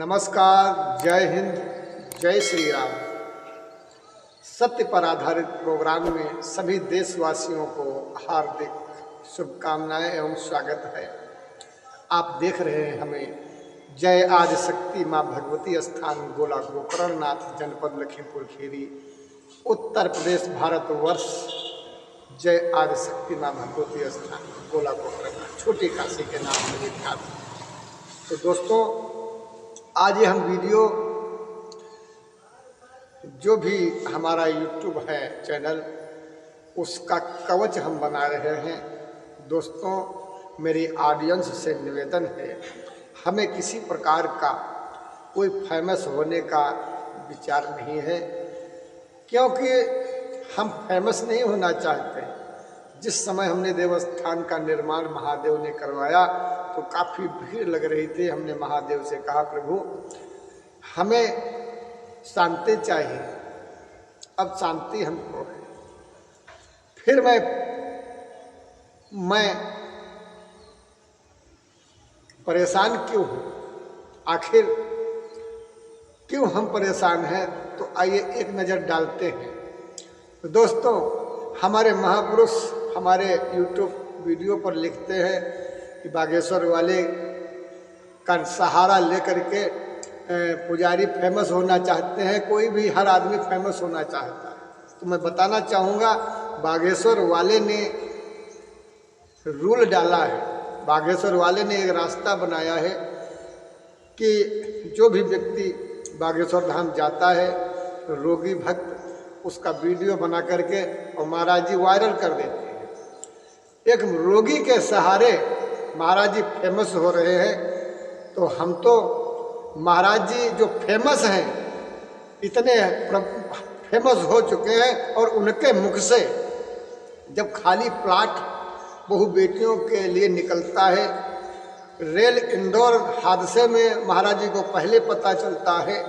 नमस्कार, जय हिंद, जय श्री राम। सत्य पर आधारित प्रोग्राम में सभी देशवासियों को हार्दिक शुभकामनाएं एवं स्वागत है। आप देख रहे हैं हमें जय आदिशक्ति माँ भगवती स्थान गोला गोकर्णनाथ, जनपद लखीमपुर खीरी, उत्तर प्रदेश, भारतवर्ष। जय आदिशक्ति माँ भगवती स्थान गोला गोकर्णनाथ, छोटी काशी के नाम से विख्यात। तो दोस्तों, आज ये हम वीडियो जो भी हमारा YouTube है चैनल, उसका कवच हम बना रहे हैं। दोस्तों, मेरी ऑडियंस से निवेदन है, हमें किसी प्रकार का कोई फेमस होने का विचार नहीं है, क्योंकि हम फेमस नहीं होना चाहते। जिस समय हमने देवस्थान का निर्माण महादेव ने करवाया तो काफ़ी भीड़ लग रही थी। हमने महादेव से कहा, प्रभु हमें शांति चाहिए, अब शांति हमको है। फिर मैं परेशान क्यों हूँ? आखिर क्यों हम परेशान हैं? तो आइए एक नज़र डालते हैं। तो दोस्तों, हमारे महापुरुष हमारे YouTube वीडियो पर लिखते हैं कि बागेश्वर वाले का सहारा लेकर के पुजारी फेमस होना चाहते हैं। कोई भी, हर आदमी फेमस होना चाहता है। तो मैं बताना चाहूँगा, बागेश्वर वाले ने रूल डाला है, बागेश्वर वाले ने एक रास्ता बनाया है कि जो भी व्यक्ति बागेश्वर धाम जाता है, रोगी भक्त उसका वीडियो बना करके और महाराज जी वायरल कर देते हैं। एक रोगी के सहारे महाराज जी फेमस हो रहे हैं। तो हम तो महाराज जी जो फेमस हैं, इतने फेमस हो चुके हैं, और उनके मुख से जब खाली प्लाट बहु बेटियों के लिए निकलता है, रेल इंदौर हादसे में महाराज जी को पहले पता चलता है,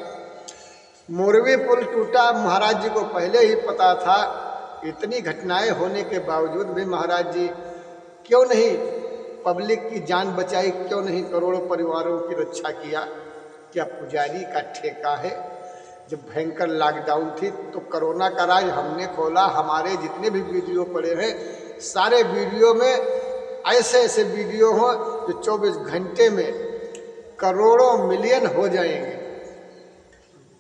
मोरवी पुल टूटा महाराज जी को पहले ही पता था। इतनी घटनाएं होने के बावजूद भी महाराज जी क्यों नहीं पब्लिक की जान बचाई, क्यों नहीं करोड़ों परिवारों की रक्षा किया? क्या पुजारी का ठेका है? जब भयंकर लॉकडाउन थी तो कोरोना का राज हमने खोला। हमारे जितने भी वीडियो पड़े हैं, सारे वीडियो में ऐसे ऐसे वीडियो हों जो 24 घंटे में करोड़ों मिलियन हो जाएंगे,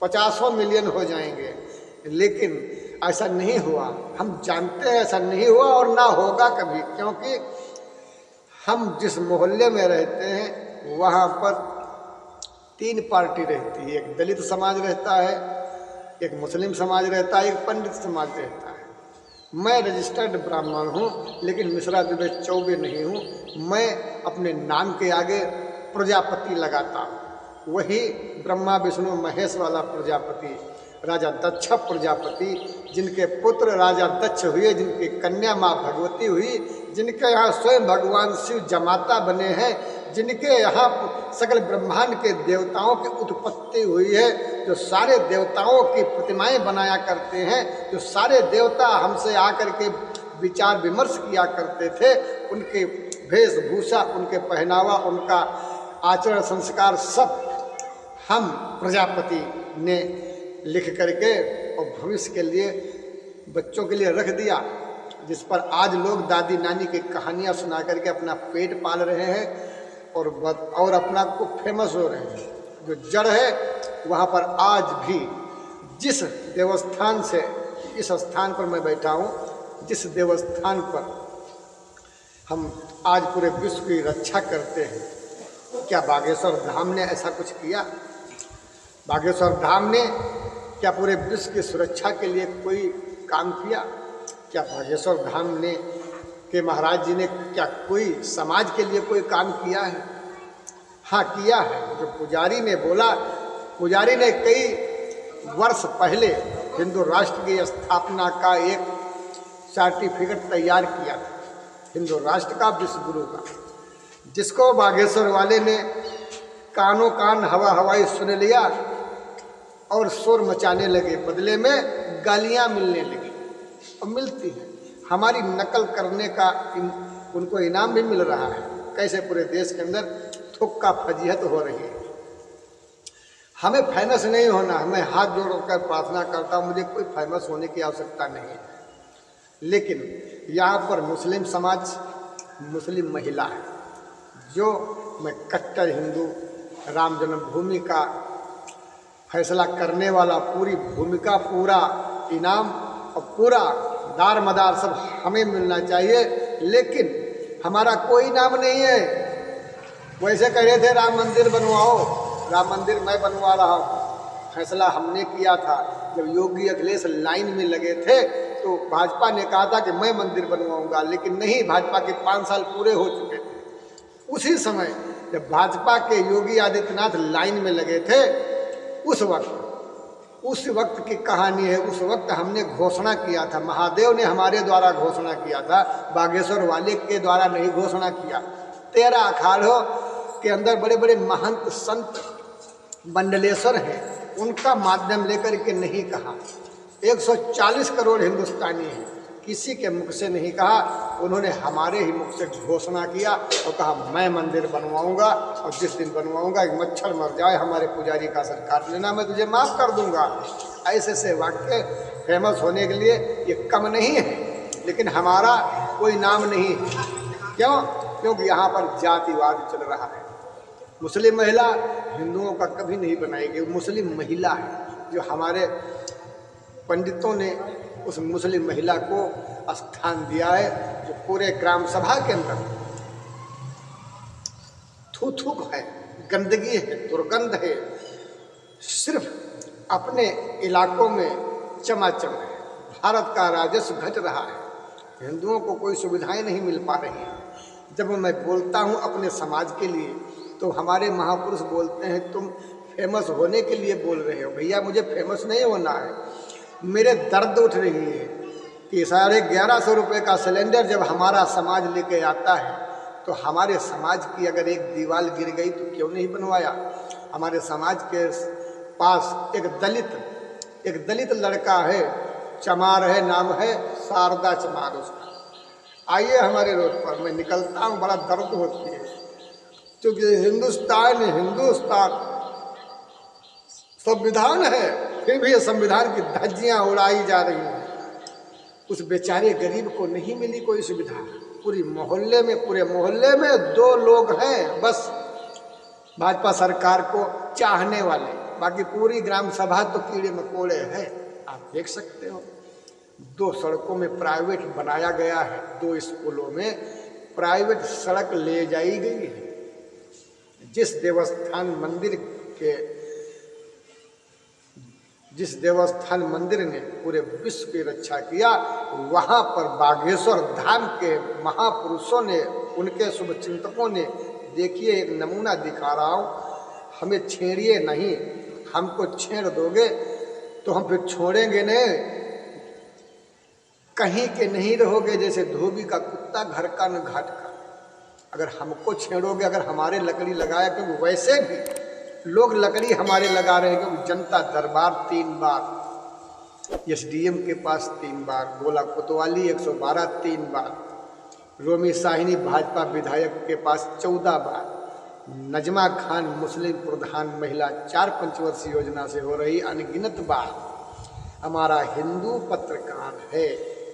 50 मिलियन हो जाएंगे। लेकिन ऐसा नहीं हुआ। हम जानते हैं ऐसा नहीं हुआ और ना होगा कभी, क्योंकि हम जिस मोहल्ले में रहते हैं वहाँ पर 3 पार्टी रहती है। एक दलित समाज रहता है, एक मुस्लिम समाज रहता है, एक पंडित समाज रहता है। मैं रजिस्टर्ड ब्राह्मण हूँ, लेकिन मिश्रा द्विवेद चौबे नहीं हूँ। मैं अपने नाम के आगे प्रजापति लगाता हूँ, वही ब्रह्मा विष्णु महेश वाला प्रजापति, राजा दक्ष प्रजापति, जिनके पुत्र राजा दक्ष हुए, जिनकी कन्या माँ भगवती हुई, जिनके यहाँ स्वयं भगवान शिव जमाता बने हैं, जिनके यहाँ सकल ब्रह्मांड के देवताओं की उत्पत्ति हुई है, जो सारे देवताओं की प्रतिमाएं बनाया करते हैं, जो सारे देवता हमसे आकर के विचार विमर्श किया करते थे, उनके वेशभूषा, उनके पहनावा, उनका आचरण संस्कार सब हम प्रजापति ने लिख करके और भविष्य के लिए बच्चों के लिए रख दिया, जिस पर आज लोग दादी नानी की कहानियाँ सुना करके अपना पेट पाल रहे हैं और अपना को फेमस हो रहे हैं। जो जड़ है वहाँ पर आज भी, जिस देवस्थान से, इस स्थान पर मैं बैठा हूँ, जिस देवस्थान पर हम आज पूरे विश्व की रक्षा करते हैं, क्या बागेश्वर धाम ने ऐसा कुछ किया? बागेश्वर धाम ने क्या पूरे विश्व की सुरक्षा के लिए कोई काम किया? क्या बागेश्वर धाम ने के महाराज जी ने क्या कोई समाज के लिए कोई काम किया है? हाँ, किया है। जो पुजारी ने बोला, पुजारी ने कई वर्ष पहले हिंदू राष्ट्र की स्थापना का एक सर्टिफिकेट तैयार किया था, हिंदू राष्ट्र का, विश्व गुरु का, जिसको बागेश्वर वाले ने कानों कान हवा हवाई सुन लिया और शोर मचाने लगे। बदले में गालियां मिलने लगी, और मिलती है। हमारी नकल करने का उनको इनाम भी मिल रहा है। कैसे पूरे देश के अंदर थुक्का फजीहत हो रही है। हमें फेमस नहीं होना, मैं हाथ जोड़कर प्रार्थना करता हूँ, मुझे कोई फेमस होने की आवश्यकता नहीं है। लेकिन यहाँ पर मुस्लिम समाज, मुस्लिम महिला है, जो मैं कट्टर हिंदू, राम जन्मभूमि का फैसला करने वाला, पूरी भूमिका, पूरा इनाम और पूरा दार मदार सब हमें मिलना चाहिए, लेकिन हमारा कोई नाम नहीं है। वैसे कह रहे थे राम मंदिर बनवाओ, राम मंदिर मैं बनवा रहा हूँ, फैसला हमने किया था। जब योगी अखिलेश लाइन में लगे थे तो भाजपा ने कहा था कि मैं मंदिर बनवाऊंगा, लेकिन नहीं, भाजपा के 5 साल पूरे हो चुके थे। उसी समय जब भाजपा के योगी आदित्यनाथ लाइन में लगे थे, उस वक्त की कहानी है। उस वक्त हमने घोषणा किया था, महादेव ने हमारे द्वारा घोषणा किया था, बागेश्वर वाले के द्वारा नहीं घोषणा किया। 13 अखाड़ों के अंदर बड़े बड़े महंत संत मंडलेश्वर हैं, उनका माध्यम लेकर के नहीं कहा। 140 करोड़ हिंदुस्तानी हैं, किसी के मुख से नहीं कहा, उन्होंने हमारे ही मुख से घोषणा किया और कहा मैं मंदिर बनवाऊंगा, और जिस दिन बनवाऊंगा एक मच्छर मर जाए हमारे पुजारी का सर काट लेना, मैं तुझे माफ़ कर दूंगा। ऐसे से वाक्य फेमस होने के लिए ये कम नहीं है, लेकिन हमारा कोई नाम नहीं है। क्यों? क्योंकि यहाँ पर जातिवाद चल रहा है। मुस्लिम महिला हिंदुओं का कभी नहीं बनाएगी, मुस्लिम महिला है, जो हमारे पंडितों ने उस मुस्लिम महिला को स्थान दिया है, जो पूरे ग्राम सभा के अंदर थू थू है, गंदगी है, दुर्गंध है, सिर्फ अपने इलाकों में चमाचम है। भारत का राजस्व घट रहा है, हिंदुओं को कोई सुविधाएं नहीं मिल पा रही हैं। जब मैं बोलता हूँ अपने समाज के लिए, तो हमारे महापुरुष बोलते हैं तुम फेमस होने के लिए बोल रहे हो। भैया मुझे फेमस नहीं होना है, मेरे दर्द उठ रही है कि 1150 रुपये का सिलेंडर जब हमारा समाज लेके आता है, तो हमारे समाज की अगर एक दीवार गिर गई तो क्यों नहीं बनवाया। हमारे समाज के पास एक दलित लड़का है, चमार है, नाम है शारदा चमार उसका। आइए हमारे रोड पर, मैं निकलता हूँ, बड़ा दर्द होती है, क्योंकि हिंदुस्तान संविधान है, फिर भी संविधान की धज्जियां उड़ाई जा रही हैं। उस बेचारे गरीब को नहीं मिली कोई सुविधा। पूरे मोहल्ले में 2 लोग हैं बस भाजपा सरकार को चाहने वाले, बाकी पूरी ग्राम सभा तो कीड़े मकोड़े हैं। आप देख सकते हो, 2 सड़कों में प्राइवेट बनाया गया है, 2 स्कूलों में प्राइवेट सड़क ले जाई गई है। जिस देवस्थान मंदिर ने पूरे विश्व की रक्षा किया, वहाँ पर बागेश्वर धाम के महापुरुषों ने, उनके शुभ चिंतकों ने, देखिए एक नमूना दिखा रहा हूँ, हमें छेड़िए नहीं, हमको छेड़ दोगे तो हम फिर छोड़ेंगे नहीं, कहीं के नहीं रहोगे, जैसे धोबी का कुत्ता घर का न घाट का। अगर हमको छेड़ोगे, अगर हमारे लकड़ी लगाया, क्योंकि वैसे भी लोग लकड़ी हमारे लगा रहे हैं, क्योंकि जनता दरबार 3 बार, एसडीएम के पास 3 बार, गोला कोतवाली 112 3 बार, रोमी साहिनी भाजपा विधायक के पास 14 बार, नजमा खान मुस्लिम प्रधान महिला 4 पंचवर्षीय योजना से हो रही अनगिनत बार। हमारा हिंदू पत्रकार है,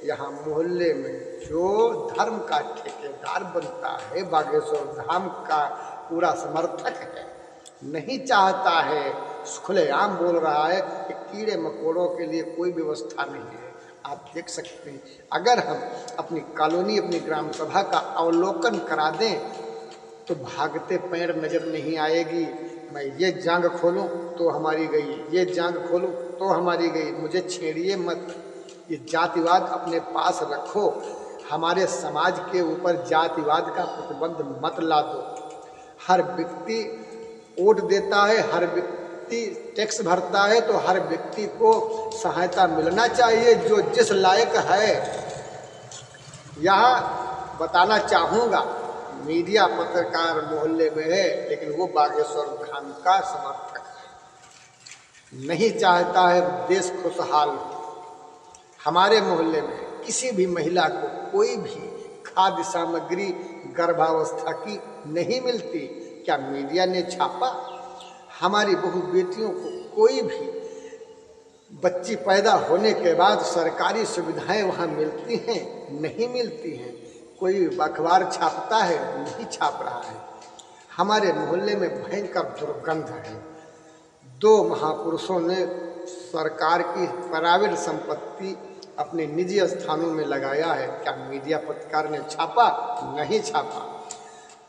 यहाँ मोहल्ले में जो धर्म का ठेकेदार बनता है, बागेश्वर धाम का पूरा समर्थक है, नहीं चाहता है, खुलेआम बोल रहा है कि कीड़े मकोड़ों के लिए कोई व्यवस्था नहीं है। आप देख सकते हैं, अगर हम अपनी कॉलोनी, अपनी ग्राम सभा का अवलोकन करा दें तो भागते पैर नजर नहीं आएगी। मैं ये जांग खोलूं तो हमारी गई, ये जांग खोलूं तो हमारी गई, मुझे छेड़िए मत। ये जातिवाद अपने पास रखो, हमारे समाज के ऊपर जातिवाद का प्रतिबंध मत ला दो। हर व्यक्ति वोट देता है, हर व्यक्ति टैक्स भरता है, तो हर व्यक्ति को सहायता मिलना चाहिए जो जिस लायक है। यहाँ बताना चाहूँगा, मीडिया पत्रकार मोहल्ले में है, लेकिन वो बागेश्वर धाम का समर्थक है, नहीं चाहता है देश खुशहाल हो। हमारे मोहल्ले में किसी भी महिला को कोई भी खाद्य सामग्री गर्भावस्था की नहीं मिलती। क्या मीडिया ने छापा? हमारी बहु बेटियों को कोई भी बच्ची पैदा होने के बाद सरकारी सुविधाएं वहाँ मिलती हैं? नहीं मिलती हैं। कोई अखबार छापता है? नहीं छाप रहा है। हमारे मोहल्ले में भयंकर दुर्गंध है। 2 महापुरुषों ने सरकार की प्राइवेट संपत्ति अपने निजी स्थानों में लगाया है। क्या मीडिया पत्रकार ने छापा? नहीं छापा।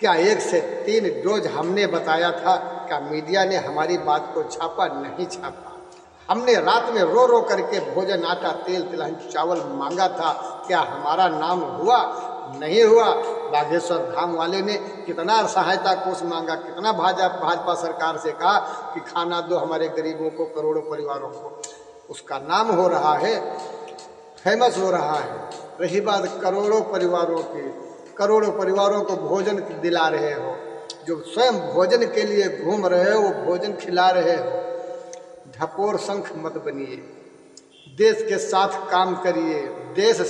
क्या 1 से 3 डोज हमने बताया था? क्या मीडिया ने हमारी बात को छापा? नहीं छापा। हमने रात में रो रो करके भोजन, आटा, तेल, तिलहन, चावल मांगा था। क्या हमारा नाम हुआ? नहीं हुआ। बागेश्वर धाम वाले ने कितना सहायता कोष मांगा, कितना भाजपा सरकार से कहा कि खाना दो हमारे गरीबों को, करोड़ों परिवारों को। उसका नाम हो रहा है, फेमस हो रहा है। रही बात करोड़ों परिवारों को भोजन दिला रहे हो, जो स्वयं भोजन के लिए घूम रहे हो वो भोजन खिला रहे हो। ढपोर शंख मत बनिए, देश के साथ काम करिए। देश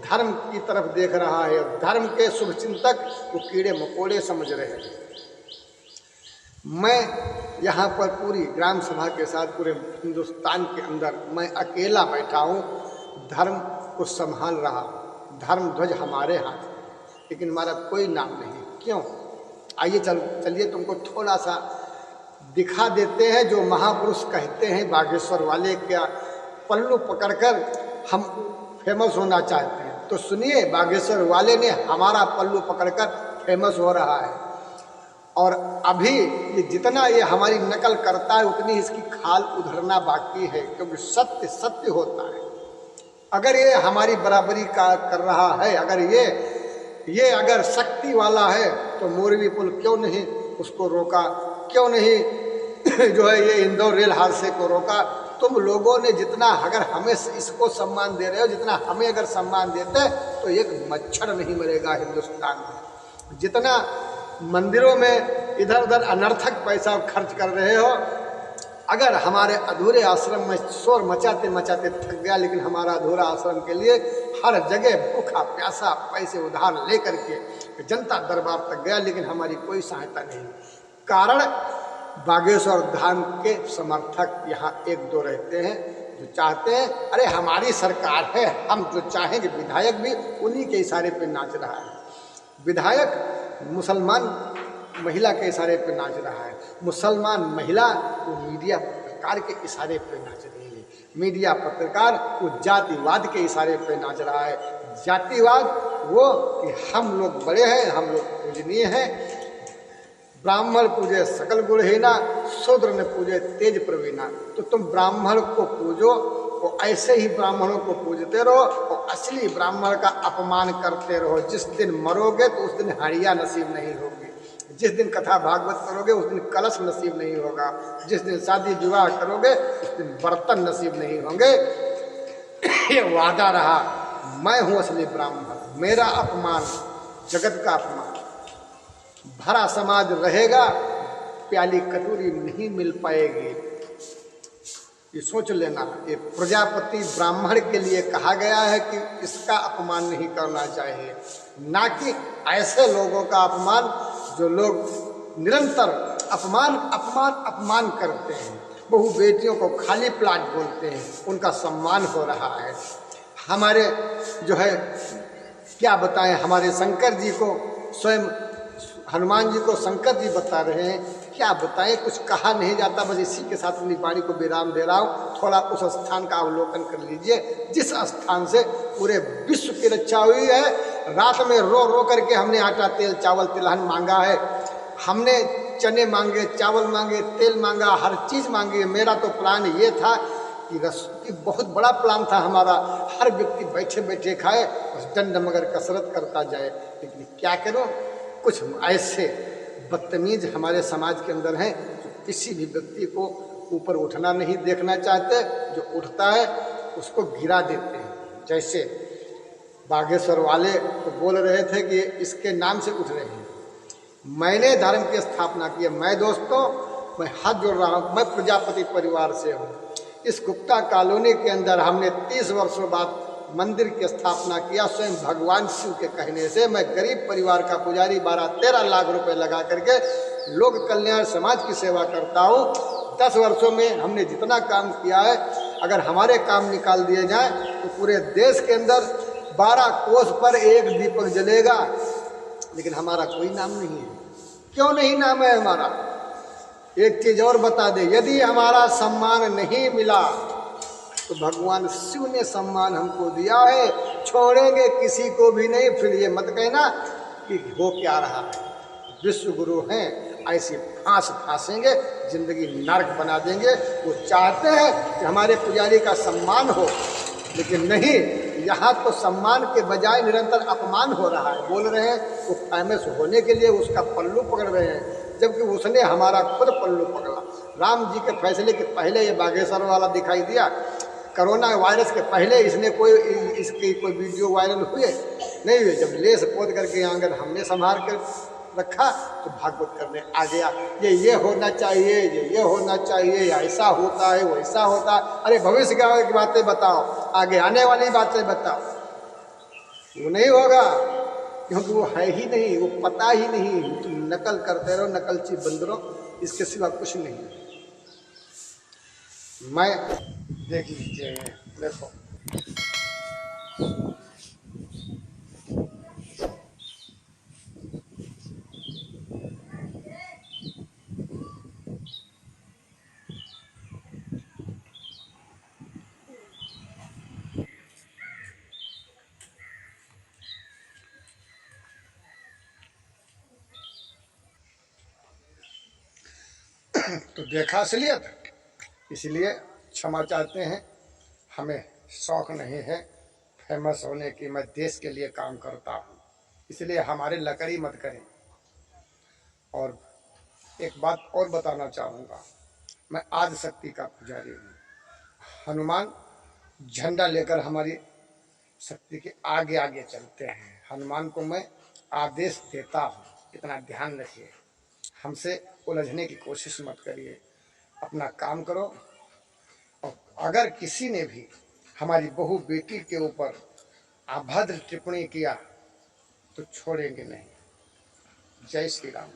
धर्म की तरफ देख रहा है, धर्म के शुभ चिंतक वो कीड़े मकोड़े समझ रहे हैं। मैं यहाँ पर पूरी ग्राम सभा के साथ पूरे हिंदुस्तान के अंदर मैं अकेला बैठा हूँ, धर्म को संभाल रहा। धर्म ध्वज हमारे हाथ में, लेकिन हमारा कोई नाम नहीं। क्यों? आइए चलिए तुमको थोड़ा सा दिखा देते हैं जो महापुरुष कहते हैं बागेश्वर वाले। क्या पल्लू पकड़कर हम फेमस होना चाहते हैं? तो सुनिए, बागेश्वर वाले ने हमारा पल्लू पकड़कर फेमस हो रहा है। और अभी ये जितना ये हमारी नकल करता है उतनी इसकी खाल उधरना बाकी है, क्योंकि सत्य सत्य होता है। अगर ये हमारी बराबरी का कर रहा है, अगर ये अगर शक्ति वाला है तो मोरवी पुल क्यों नहीं उसको रोका? क्यों नहीं जो है ये इंदौर रेल हादसे को रोका? तुम लोगों ने जितना अगर हमें इसको सम्मान दे रहे हो, जितना हमें अगर सम्मान देते तो एक मच्छर नहीं मरेगा हिंदुस्तान में। जितना मंदिरों में इधर उधर अनर्थक पैसा खर्च कर रहे हो, अगर हमारे अधूरे आश्रम में शोर मचाते मचाते थक गया, लेकिन हमारा अधूरा आश्रम के लिए हर जगह भूखा प्यासा पैसे उधार लेकर के जनता दरबार तक गया, लेकिन हमारी कोई सहायता नहीं। कारण बागेश्वर धाम के समर्थक यहाँ 1-2 रहते हैं जो चाहते हैं अरे हमारी सरकार है, हम जो चाहेंगे। विधायक भी उन्हीं के इशारे पे नाच रहा है। विधायक मुसलमान महिला के इशारे पे नाच रहा है। मुसलमान महिला वो मीडिया पत्रकार के इशारे पे नाच रही है। मीडिया पत्रकार वो जातिवाद के इशारे पे नाच रहा है। जातिवाद वो कि हम लोग बड़े हैं, हम लोग पूजनीय हैं। ब्राह्मण पूजे सकल गुणहीना, शूद्र ने पूजे तेज प्रवीणा। तो तुम ब्राह्मण को पूजो, वो ऐसे ही ब्राह्मणों को पूजते रहो और असली ब्राह्मण का अपमान करते रहो। जिस दिन मरोगे तो उस दिन हड़िया नसीब नहीं होगी। जिस दिन कथा भागवत करोगे उस दिन कलश नसीब नहीं होगा। जिस दिन शादी विवाह करोगे उस दिन बर्तन नसीब नहीं होंगे। ये वादा रहा, मैं हूँ असली ब्राह्मण। मेरा अपमान जगत का अपमान। भरा समाज रहेगा, प्याली कटोरी नहीं मिल पाएगी। ये सोच लेना। ये प्रजापति ब्राह्मण के लिए कहा गया है कि इसका अपमान नहीं करना चाहिए, ना कि ऐसे लोगों का अपमान जो लोग निरंतर अपमान अपमान अपमान करते हैं। बहु बेटियों को खाली प्लाट बोलते हैं, उनका सम्मान हो रहा है। हमारे जो है क्या बताएं, हमारे शंकर जी को स्वयं हनुमान जी को शंकर जी बता रहे हैं। क्या बताएं, कुछ कहा नहीं जाता। बस इसी के साथ अपनी वाणी को विराम दे रहा हूँ। थोड़ा उस स्थान का अवलोकन कर लीजिए जिस स्थान से पूरे विश्व की रक्षा हुई है। रात में रो रो करके हमने आटा, तेल, चावल, तिलहन मांगा है। हमने चने मांगे, चावल मांगे, तेल मांगा, हर चीज़ मांगी। मेरा तो प्लान ये था कि बहुत बड़ा प्लान था हमारा, हर व्यक्ति बैठे बैठे खाए, बस दंड मगर कसरत करता जाए। लेकिन क्या करूँ, कुछ ऐसे बदतमीज हमारे समाज के अंदर हैं जो किसी भी व्यक्ति को ऊपर उठना नहीं देखना चाहते। जो उठता है उसको गिरा देते हैं। जैसे बागेश्वर वाले तो बोल रहे थे कि इसके नाम से उठ रहे हैं। मैंने धर्म की स्थापना की है। मैं दोस्तों, मैं हाथ जोड़ रहा हूँ। मैं प्रजापति परिवार से हूँ। इस गुप्ता कॉलोनी के अंदर हमने 30 वर्षों बाद मंदिर की स्थापना किया। स्वयं भगवान शिव के कहने से मैं गरीब परिवार का पुजारी 12-13 लाख रुपए लगा करके लोक कल्याण समाज की सेवा करता हूँ। 10 वर्षों में हमने जितना काम किया है, अगर हमारे काम निकाल दिए जाए तो पूरे देश के अंदर 12 कोस पर एक दीपक जलेगा, लेकिन हमारा कोई नाम नहीं है। क्यों नहीं नाम है हमारा? एक चीज और बता दे, यदि हमारा सम्मान नहीं मिला तो भगवान शिव ने सम्मान हमको दिया है, छोड़ेंगे किसी को भी नहीं। फिर ये मत कहना कि हो क्या रहा है, विश्व गुरु हैं, ऐसी फांस फांसेंगे, जिंदगी नर्क बना देंगे। वो चाहते हैं कि हमारे पुजारी का सम्मान हो, लेकिन नहीं, यहाँ तो सम्मान के बजाय निरंतर अपमान हो रहा है। बोल रहे हैं वो फेमस होने के लिए उसका पल्लू पकड़ रहे हैं, जबकि उसने हमारा खुद पल्लू पकड़ा। राम जी के फैसले के पहले ये बागेश्वर वाला दिखाई दिया, कोरोना वायरस के पहले इसने इसकी कोई वीडियो वायरल हुए नहीं हुए। जब लेस पोत करके आंगन हमने संभाल कर रखा तो भागवत करने आ गया, ये होना चाहिए, ये होना चाहिए, ऐसा होता है, वैसा होता है। अरे भविष्य की बातें बताओ, आगे आने वाली बातें बताओ। वो नहीं होगा, क्योंकि वो है ही नहीं, वो पता ही नहीं। तुम नकल करते रहो, नकलची बंदरों, इसके सिवा कुछ नहीं। मैं देख लीजिए, देखो तो देखा असलियत, इसलिए क्षमा चाहते हैं। हमें शौक नहीं है फेमस होने की, मैं देश के लिए काम करता हूँ, इसलिए हमारे लकड़ी मत करें। और एक बात और बताना चाहूँगा, मैं आदि शक्ति का पुजारी हूँ। हनुमान झंडा लेकर हमारी शक्ति के आगे आगे चलते हैं। हनुमान को मैं आदेश देता हूँ, इतना ध्यान रखिए। हमसे उलझने की कोशिश मत करिए, अपना काम करो। और अगर किसी ने भी हमारी बहू बेटी के ऊपर अभद्र टिप्पणी किया तो छोड़ेंगे नहीं। जय श्री राम।